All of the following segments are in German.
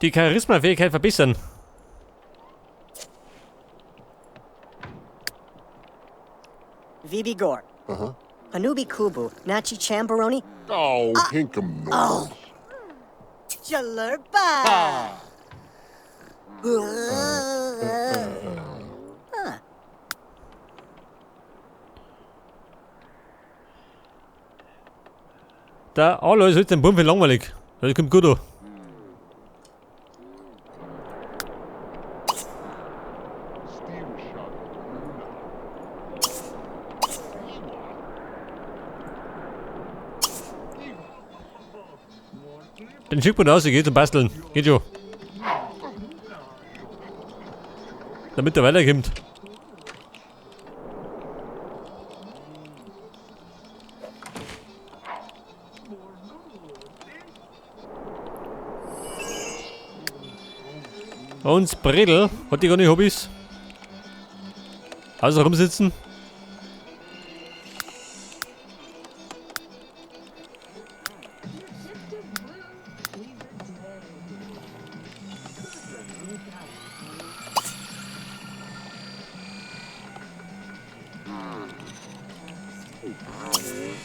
die Charisma-Fähigkeit verbessern. Vivi Gore. Hanubi Kubu. Nachi Chambaroni. Oh, Hinkum no. Jalurba. Da, alles ist den Bumpf langweilig. Das kommt gut an. Den schickt man raus, geht zum Basteln. Geht schon. Damit er weiterkommt. Und Bredel, hat die gar nicht Hobbys? Also rumsitzen.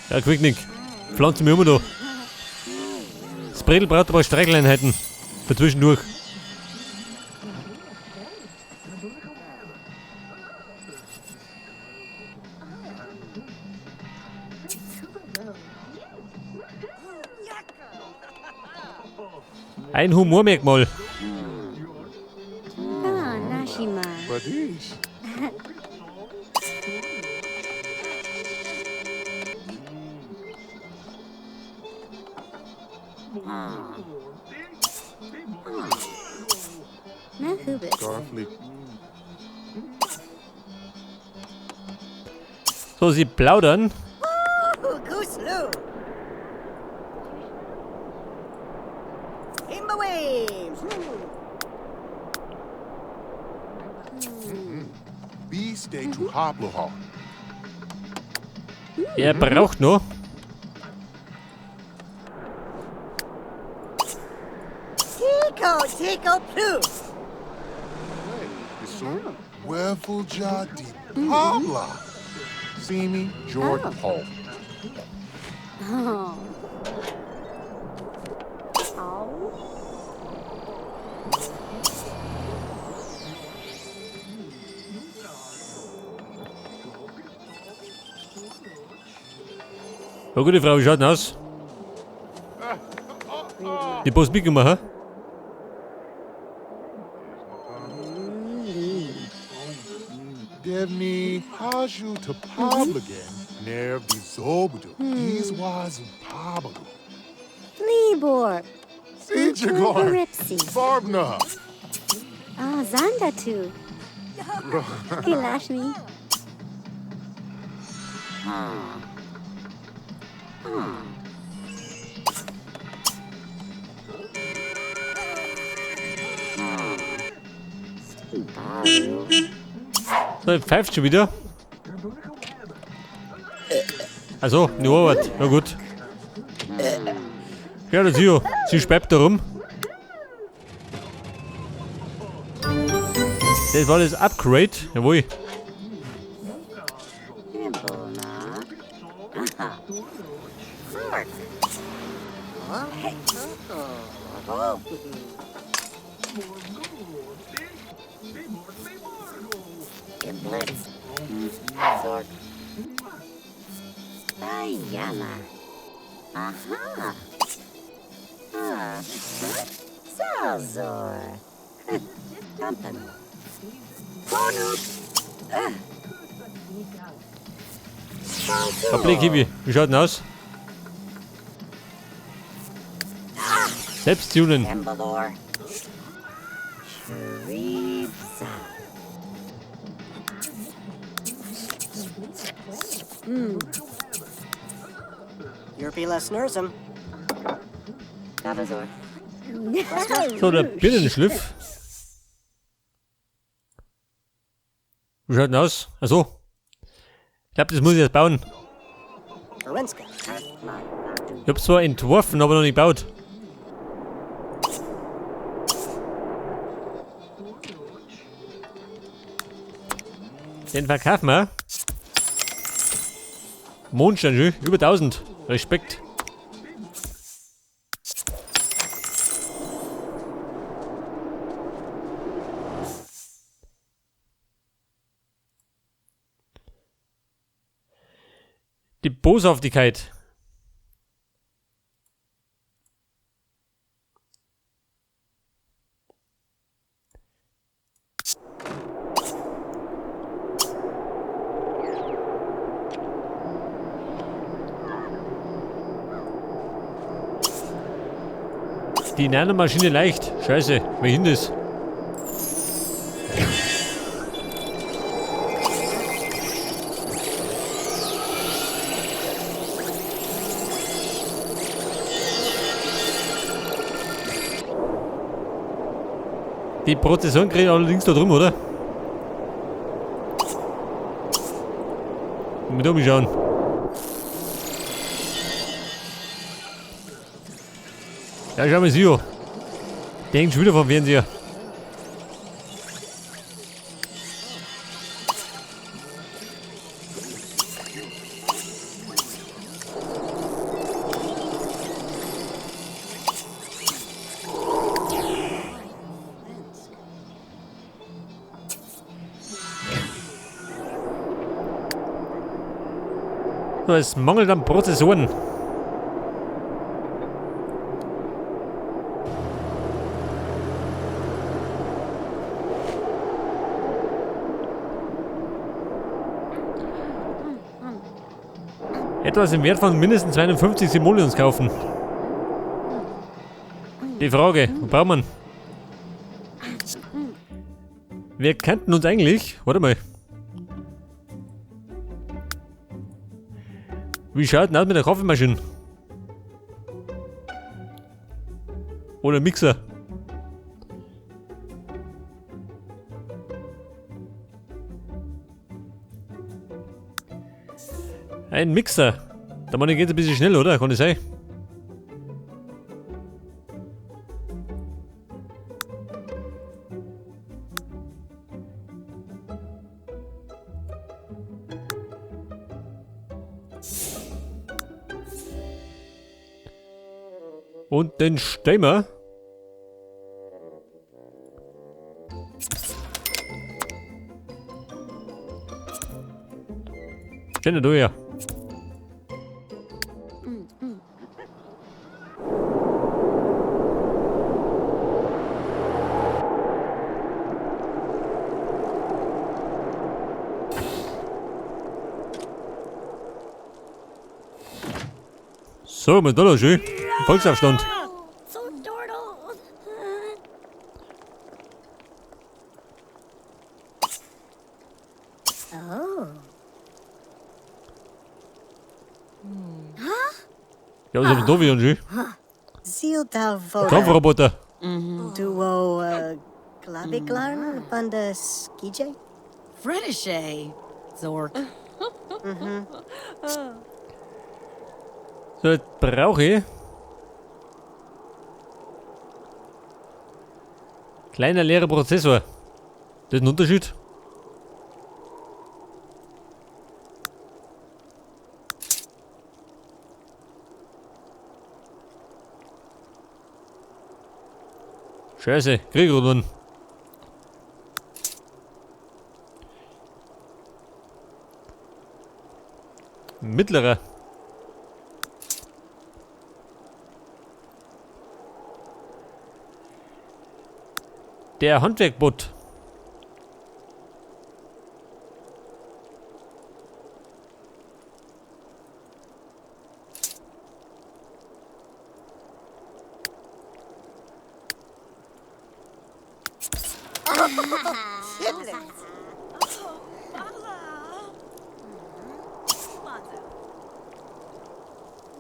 Ja, Quicknick. Pflanzen mir immer da. Das Bredel braucht aber Streicheleinheiten. Für zwischendurch. Ein Humormerkmal. Ah, Nashima. What is? Na, Hubis. Starfleet. So, sie plaudern. Gooselu. Imbawaves. B stay to Hoplohawk. Er braucht noch. Tico Plus. Weful Jadi Pabla. See me, Jordan Paul. Oh. Oh. Ja, gute Frau, wie schaut denn aus? Die Boss mitgemacht, ha? Devni Haju to Pabla again. Never be Zobudu. These was Pabla. Libor. Sijagor. Ripsy. Barbna. Ah, Zandatu. Gilashmi. So, pfeift schon wieder. Also, die Arbeit. Na gut. Ja, das hier. Sie speibt da rum. Das war das Upgrade. Jawohl. Ayala. Aha. Ah. Salzor. Dumpen. Hoppla, Kiwi. Wie schaut denn aus? Selbst tunen. Embador. Shribsa. Yurpila Snursum. Gavazor. So, der Binnenschliff. Wie schaut denn aus? Achso. Ich glaube, das muss ich jetzt bauen. Orenska. Ich hab's zwar entworfen, aber noch nicht gebaut. Den verkaufen wir. Mondstein, schön. Über 1000. Respekt. Die Boshaftigkeit. Die Nanomaschine leicht. Scheiße, wohin das? Die Prozessoren kriegen allerdings da drum, oder? Mit umschauen. Ja, schau mal, Sio. Denkt schon wieder vom Fernseher. So, es mangelt an Prozessoren. Etwas im Wert von mindestens 250 Simoleons kaufen. Die Frage, wo braucht man? Wir könnten uns eigentlich... Warte mal. Wie schaut denn aus mit der Kaffeemaschine? Oder Mixer? Ein Mixer. Da meine geht es ein bisschen schnell, oder? Kann das sein? Und den Stemmer. Stell du her. So, mit Dollar schön. Volksabstand. So turtle. Oh. Ja, was haben wir da wieder schön? Zilta Voda. Kampfroboter. Duo, Glabiglarn von der Skije? Fretishay, Zork. So, jetzt brauche ich. Kleiner leerer Prozessor. Das ist ein Unterschied. Scheiße, krieg ich einen. Mittlerer. Der Handwerkbot.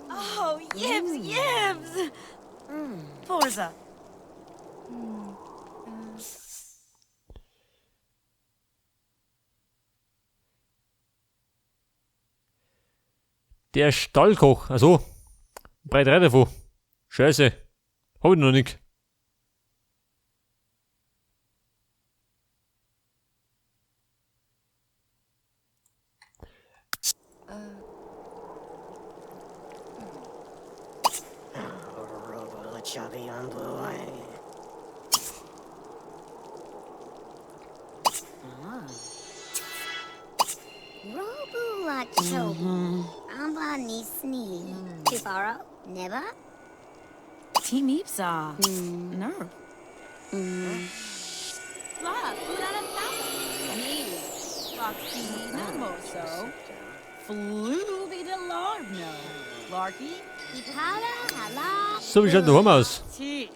Oh, yibs, yibs. Forza. Der Stallkoch. Also, breit rein davon. Scheiße. Hab ich noch nicht. chubby on boy. Robu Lachobi. Amba Nisni. Tifaro. Never. Team Ipsa. Nerve. La, Ulana Papa. Me. Foxy Namoso. Fluby de Larno. Larky. Ipara Hala. So wie schaut daheim aus? T.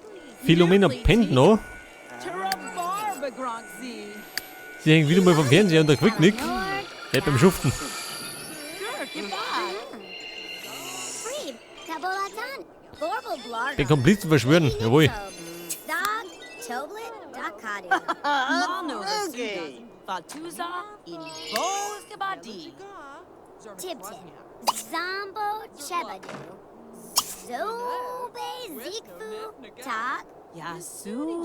Philomena pennt noch. Tarabarba Gronxy. Sie hängt wieder mal vom Fernseher und der Quicknick. Nicht beim Schuften. Free. Kabolatan. Gorbel Blarga. Den Komplizen verschwören, jawohl. Dog. Toblet. Dakadu. Mano Suga. Fatuza. In Bos Kabadi. Tip Tip. Zombo Chebadu. Zobe Zikfu. Tak. Yasu.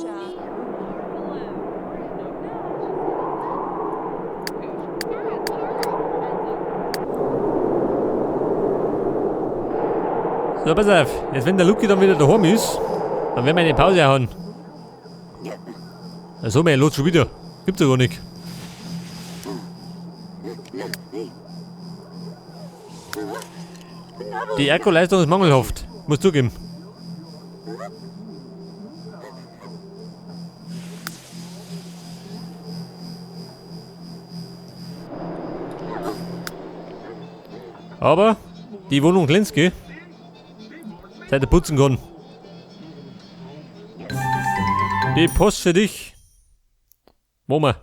So, pass auf. Jetzt wenn der Lucky dann wieder daheim ist, dann werden wir eine Pause haben. Also mein Lot schon wieder. Gibt's ja gar nicht. Die Akkuleistung ist mangelhaft. Muss zugeben. Aber die Wohnung Glenski, seit der putzen kann. Die Post für dich. Mama.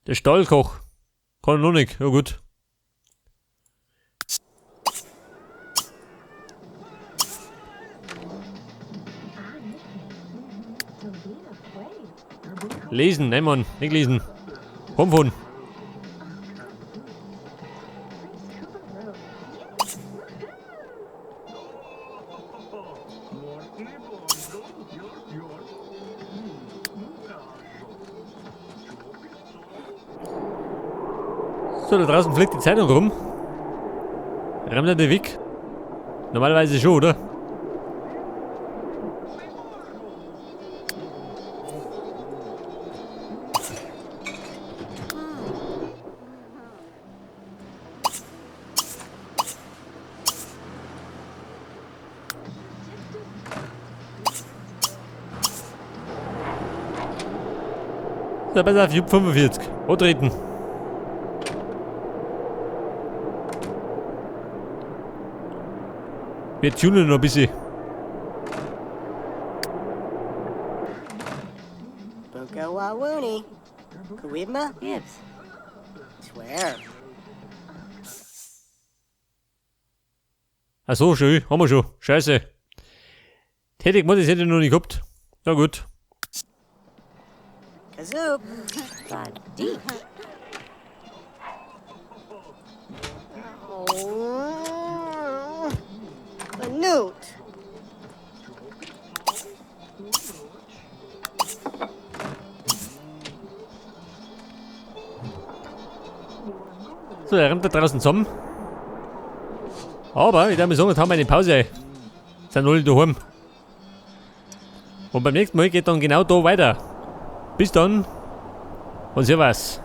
Der Stallkoch. Kann er noch nicht. Ja gut. Lesen, nein Mann, nicht lesen. Komm von. So, da draußen fliegt die Zeitung rum. Rennt er den weg? Normalerweise schon, oder? So, besser auf Jupp 45. Antreten. Wir tunen noch ein bisschen. Buka Wawuni. Kuwibma? Gibbs. Swear. Ach so, schön. Haben wir schon. Scheiße. Tätig muss ich hätte ich noch nicht gehabt. Na gut. Kazoop. Badi. Oh. Newt. So, er rennt da draußen zusammen. Aber, ich darf mir sagen, jetzt haben wir eine Pause. Sind alle daheim. Und beim nächsten Mal geht dann genau da weiter. Bis dann und servus.